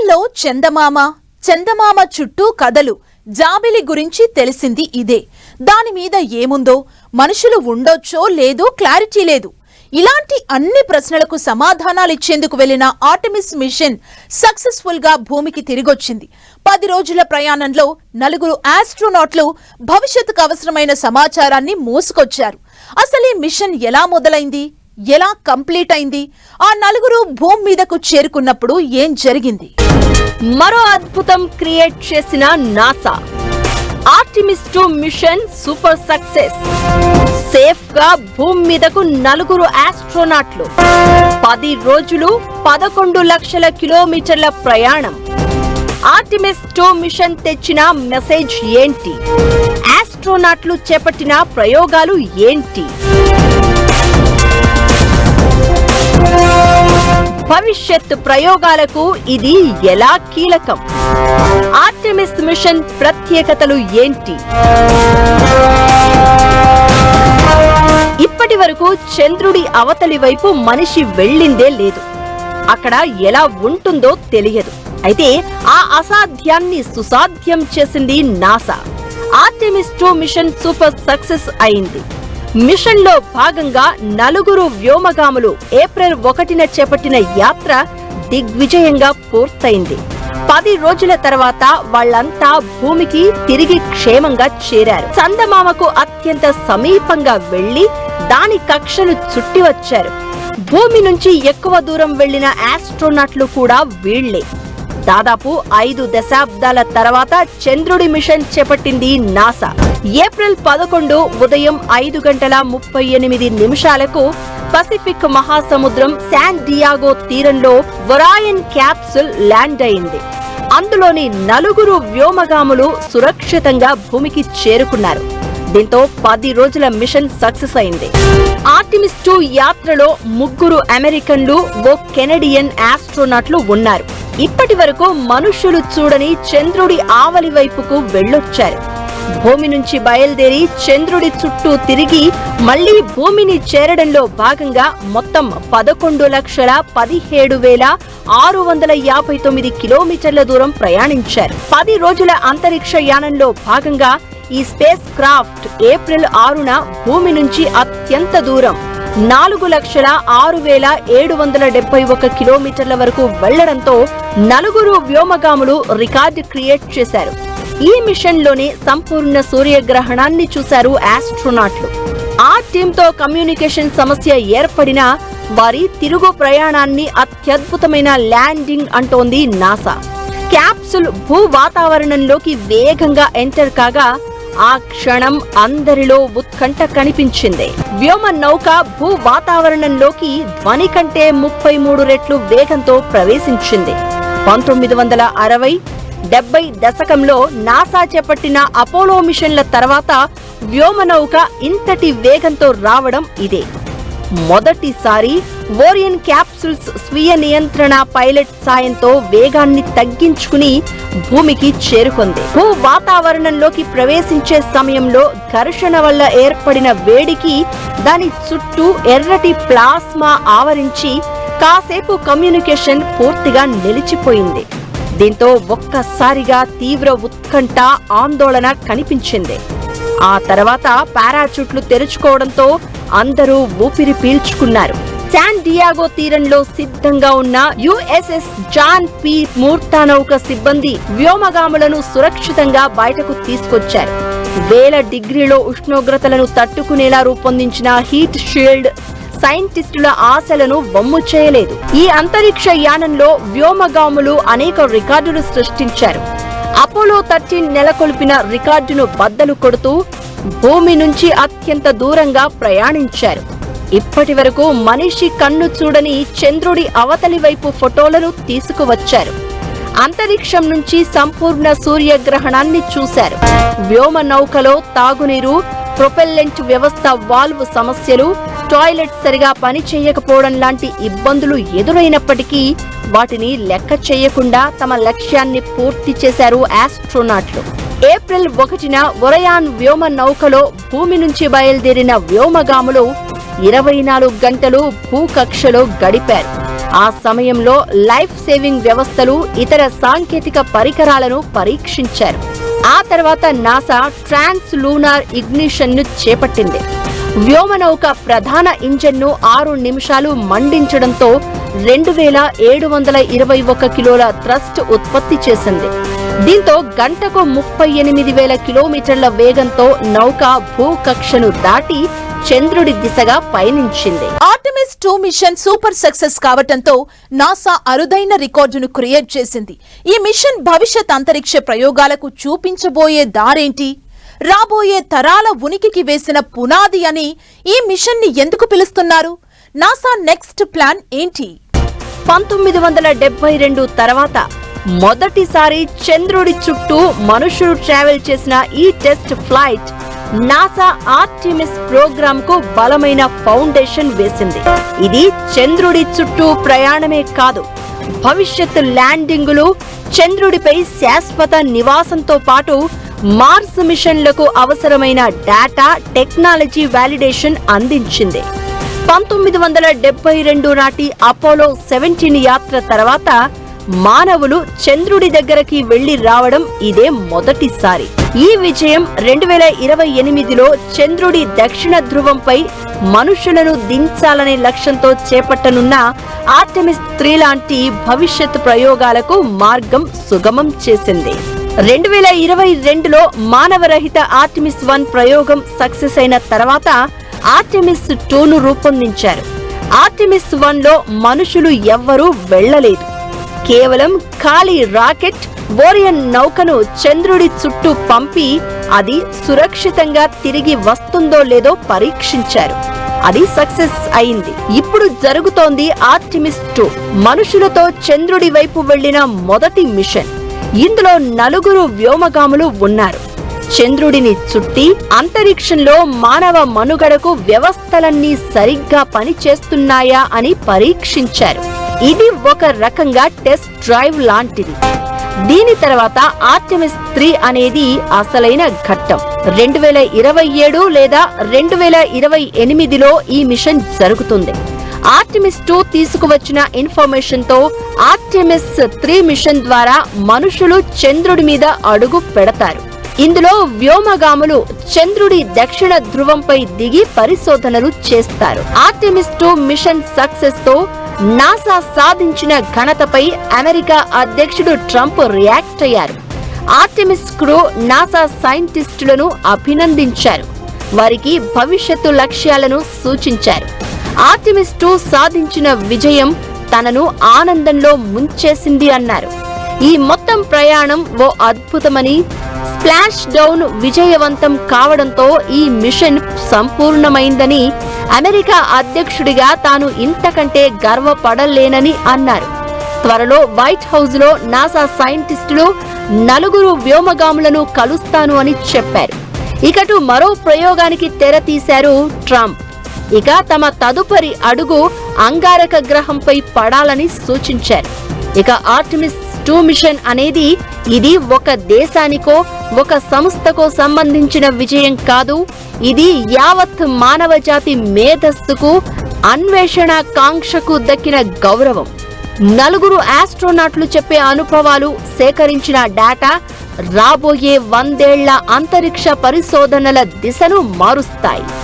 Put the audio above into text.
కథల్లో చందమామ చుట్టూ కథలు జాబిలి గురించి తెలిసింది ఇదే. దాని మీద ఏముందో, మనుషులు ఉండొచ్చో లేదో క్లారిటీ లేదు. ఇలాంటి అన్ని ప్రశ్నలకు సమాధానాలిచ్చేందుకు వెళ్లిన ఆర్టెమిస్ మిషన్ సక్సెస్ఫుల్ గా భూమికి తిరిగొచ్చింది. 10 రోజుల ప్రయాణంలో 4 ఆస్ట్రోనాట్లు భవిష్యత్తుకు అవసరమైన సమాచారాన్ని మోసుకొచ్చారు. అసలు ఈ మిషన్ ఎలా మొదలైంది, ఎలా కంప్లీట్ అయింది, ఆ 4 భూమి మీదకు చేరుకున్నప్పుడు ఏం జరిగింది? మరో అద్భుతం క్రియేట్ చేసిన NASA. Artemis 2 mission super success. Safe గా భూమి మీదకు 4 ఆస్ట్రోనాట్లు, 10 రోజులు, 11 లక్షల కిలోమీటర్ల ప్రయాణం. ఆర్టెమిస్ 2 మిషన్ తెచ్చిన మెసేజ్ ఏంటి? ఆస్ట్రోనాట్లు చేపట్టిన ప్రయోగాలు ఏంటి? భవిష్యత్ ప్రయోగాలకు ఇది ఎలా కీలకం? ఆర్టెమిస్ మిషన్ ప్రత్యేకతలు ఏంటి? ఇప్పటి వరకు చంద్రుడి అవతలి వైపు మనిషి వెళ్ళిందే లేదు. అక్కడ ఎలా ఉంటుందో తెలియదు. అయితే ఆ అసాధ్యాన్ని సుసాధ్యం చేసింది NASA. Artemis 2 mission super success అయింది. మిషన్ లో భాగంగా 4 వ్యోమగాములు ఏప్రిల్ 1న చేపట్టిన యాత్ర దిగ్విజయంగా పూర్తయింది. 10 రోజుల తర్వాత వాళ్లంతా భూమికి తిరిగి క్షేమంగా చేరారు. చందమామకు అత్యంత సమీపంగా వెళ్లి దాని కక్షను చుట్టి వచ్చారు. భూమి నుంచి ఎక్కువ దూరం వెళ్లిన ఆస్ట్రోనాట్లు కూడా వీళ్లే. దాదాపు 5 దశాబ్దాల తర్వాత చంద్రుడి మిషన్ చేపట్టింది నాసా. ఏప్రిల్ 11 ఉదయం 5:38 పసిఫిక్ మహాసముద్రం శాన్ డియాగో తీరంలో ఒరాయన్ క్యాప్సుల్ ల్యాండ్ అయింది. అందులోని 4 వ్యోమగాములు సురక్షితంగా భూమికి చేరుకున్నారు. దీంతో 10 రోజుల మిషన్ సక్సెస్ అయింది. ఆర్టెమిస్ 2 యాత్రలో 3 అమెరికన్లు, 1 కెనడియన్ ఆస్ట్రోనాట్లు ఉన్నారు. ఇప్పటి వరకు మనుషులు చూడని చంద్రుడి ఆవలి వైపుకు వెళ్ళొచ్చారు. భూమి నుంచి బయలుదేరి చంద్రుడి చుట్టూ తిరిగి మళ్లీ భూమిని చేరడంలో భాగంగా మొత్తం 11,17,659 కిలోమీటర్ల దూరం ప్రయాణించారు. 10 రోజుల అంతరిక్ష యానంలో భాగంగా ఈ స్పేస్ క్రాఫ్ట్ ఏప్రిల్ 6న భూమి నుంచి అత్యంత దూరం 4,06,771 కిలోమీటర్ల వరకు వెళ్లడంతో 4 వ్యోమగాములు రికార్డు క్రియేట్ చేశారు. ఈ మిషన్ లోనే సంపూర్ణ సూర్యగ్రహణాన్ని చూశారు ఆస్ట్రోనాట్లు. ఆ టీంతో కమ్యూనికేషన్ సమస్య ఏర్పడినా వారి తిరుగు ప్రయాణాన్ని అత్యద్భుతమైన ల్యాండింగ్ అంటోంది నాసా. క్యాప్సుల్ భూ వాతావరణంలోకి వేగంగా ఎంటర్ కాగా ఆ క్షణం అందరిలో ఉత్కంఠ కనిపించింది. వ్యోమ నౌక భూ వాతావరణంలోకి ధ్వని కంటే 33 రెట్లు వేగంతో ప్రవేశించింది. 1960, 70 దశకంలో నాసా చేపట్టిన అపోలో మిషన్ల తర్వాత వ్యోమనౌక ఇంతటి వేగంతో రావడం ఇదే మొదటిసారి. ఓరియన్ క్యాప్సూల్స్ స్వీయ నియంత్రణ పైలట్ సాయంతో వేగాన్ని తగ్గించుకుని భూమికి చేరుకుంది. భూ వాతావరణంలోకి ప్రవేశించే సమయంలో ఘర్షణ వల్ల ఏర్పడిన వేడికి దాని చుట్టూ ఎర్రటి ప్లాస్మా ఆవరించి కాసేపు కమ్యూనికేషన్ పూర్తిగా నిలిచిపోయింది. దీంతో ఒక్కసారిగా తీవ్ర ఉత్కంఠ, ఆందోళన కనిపించింది. ఆ తర్వాత పారాచూట్లు తెరుచుకోవడంతో అందరూ ఊపిరి పీల్చుకున్నారు. శాన్ డియాగో తీరంలో సిద్ధంగా ఉన్న యుఎస్ఎస్ జాన్ పి మూర్తా నౌక సిబ్బంది వ్యోమగాములను సురక్షితంగా బయటకు తీసుకొచ్చారు. 1000 డిగ్రీల ఉష్ణోగ్రతలను తట్టుకునేలా రూపొందించిన హీట్ షీల్డ్ సైంటిస్టుల ఆశలను వమ్ము చేయలేదు. ఈ అంతరిక్ష యానంలో వ్యోమగాములు అనేక రికార్డులు సృష్టించారు. అపోలో 13 నెలకొల్పిన రికార్డును బద్దలు కొడుతూ భూమి నుంచి అత్యంత దూరంగా ప్రయాణించారు. ఇప్పటి వరకు మనిషి కన్ను చూడని చంద్రుడి అవతలి వైపు ఫోటోలను తీసుకువచ్చారు. అంతరిక్షం నుంచి సంపూర్ణ సూర్యగ్రహణాన్ని చూశారు. వ్యోమ నౌకలో తాగునీరు, ప్రొపెల్లెంట్ వ్యవస్థ వాల్వ్ సమస్యలు, టాయిలెట్ సరిగా పని చేయకపోవడం లాంటి ఇబ్బందులు ఎదురైనప్పటికీ వాటిని లెక్క చేయకుండా తమ లక్ష్యాన్ని పూర్తి చేశారు ఆస్ట్రోనాట్లు. ఏప్రిల్ 1న ఒరయాన్ వ్యోమ నౌకలో భూమి నుంచి బయలుదేరిన వ్యోమగాములు 24 గంటలు భూకక్షలో గడిపారు. ఆ సమయంలో లైఫ్ సేవింగ్ వ్యవస్థలు, ఇతర సాంకేతిక పరికరాలను పరీక్షించారు. ఆ తర్వాత నాసా ట్రాన్స్ లూనార్ ఇగ్నిషన్ ను చేపట్టింది. వ్యోమనౌక ప్రధాన ఇంజన్ను 6 నిమిషాలు మండించడంతో 2721 కిలోల థ్రస్ట్ ఉత్పత్తి చేసింది. దీంతో గంటకు 38,000 కిలోమీటర్ల వేగంతో నౌక భూకక్షను దాటి చంద్రుడి దిశగా పయనించింది. ఆర్టెమిస్ 2 మిషన్ సూపర్ సక్సెస్ కావటంతో నాసా అరుదైన రికార్డును క్రియేట్ చేసింది. ఈ మిషన్ భవిష్యత్ అంతరిక్ష ప్రయోగాలకు చూపించబోయే దారేంటి? రాబోయే తరాల ఉనికికి వేసిన పునాది అని ఈ మిషన్ ని ఎందుకు పిలుస్తున్నారు? నాసా నెక్స్ట్ ప్లాన్ ఏంటి? 1972 తర్వాత మొదటిసారి చంద్రుడి చుట్టూ మనుషులు ట్రావెల్ చేసిన ఈ test flight NASA Artemis program కు బలమైన ఫౌండేషన్ వేసింది. ఇది చంద్రుడి చుట్టూ ప్రయాణమే కాదు, భవిష్యత్ ల్యాండింగులు, చంద్రుడిపై శాశ్వత నివాసంతో పాటు మార్స్ మిషన్లకు అవసరమైన డేటా, టెక్నాలజీ వాలిడేషన్ అందించింది. 1972 నాటి అపోలో 17 యాత్ర తర్వాత మానవులు చంద్రుడి దగ్గరకి వెళ్లి రావడం ఇదే మొదటిసారి. ఈ విజయం 2028లో చంద్రుడి దక్షిణ ధ్రువంపై మనుషులను దించాలనే లక్ష్యంతో చేపట్టనున్న ఆర్టెమిస్ 3 లాంటి భవిష్యత్ ప్రయోగాలకు మార్గం సుగమం చేసింది. 2022లో మానవరహిత ఆర్టెమిస్ 1 ప్రయోగం సక్సెస్ అయిన తర్వాత ఆర్టెమిస్ 2ను రూపొందించారు. ఆర్టెమిస్ 1లో మనుషులు ఎవ్వరూ వెళ్లలేదు. కేవలం ఖాళీ రాకెట్ ఓరియన్ నౌకను చంద్రుడి చుట్టూ పంపి అది సురక్షితంగా తిరిగి వస్తుందో లేదో పరీక్షించారు. అది సక్సెస్ అయింది. ఇప్పుడు జరుగుతోంది ఆర్టెమిస్ 2, మనుషులతో చంద్రుడి వైపు వెళ్లిన మొదటి మిషన్. ఇందులో 4 వ్యోమగాములు ఉన్నారు. చంద్రుడిని చుట్టి అంతరిక్షంలో మానవ మనుగడకు వ్యవస్థలన్నీ సరిగ్గా పనిచేస్తున్నాయా అని పరీక్షించారు. ఇది ఒక రకంగా టెస్ట్ డ్రైవ్ లాంటిది. దీని తర్వాత ఆర్టెమిస్ 3 అనేది అసలైన ఘట్టం. 2027 లేదా 2028లో ఈ మిషన్ జరుగుతుంది. ఆర్టెమిస్ 2 తీసుకువచ్చిన ఇన్ఫర్మేషన్ తో ఆర్టెమిస్ 3 మిషన్ ద్వారా మనుషులు చంద్రుడి మీద అడుగు పెడతారు. ఇందులో వ్యోమగాములు చంద్రుడి దక్షిణ ధ్రువంపై దిగి పరిశోధనలు చేస్తారు. ఆర్టెమిస్ 2 మిషన్ సక్సెస్ తో నాసా సాధించిన ఘనతపై అమెరికా అధ్యక్షుడు ట్రంప్ రియాక్ట్ అయ్యారు. ఆర్టెమిస్ క్రూ నాసా సైంటిస్టులను అభినందించారు. వారికి భవిష్యత్తు లక్ష్యాలను సూచించారు. ఆర్టెమిస్ 2 సాధించిన విజయం తనను ఆనందంలో ముంచేసింది అన్నారు. ఈ మొత్తం ప్రయాణం ఓ అద్భుతమని, స్ప్లాష్ డౌన్ విజయవంతం కావడంతో ఈ మిషన్ సంపూర్ణమైందని, అమెరికా అధ్యక్షుడిగా తాను ఇంతకంటే గర్వపడలేనని అన్నారు. త్వరలో వైట్ హౌస్ లో నాసా సైంటిస్టులు 4 వ్యోమగాములను కలుస్తాను అని చెప్పారు. ఇకటు మరో ప్రయోగానికి తెర తీశారు ట్రంప్. ఇక తమ తదుపరి అడుగు అంగారక గ్రహంపై పడాలని సూచించారు. ఇక ఆర్టెమిస్ 2 మిషన్ అనేది ఇది ఒక దేశానికో ఒక సంస్థకో సంబంధించిన విజయం కాదు. ఇది యావత్ మానవ జాతి మేధస్సుకు, అన్వేషణ కాంక్షకు దక్కిన గౌరవం. 4 ఆస్ట్రోనాట్లు చెప్పే అనుభవాలు, సేకరించిన డేటా రాబోయే 100 ఏళ్ల అంతరిక్ష పరిశోధనల దిశను మారుస్తాయి.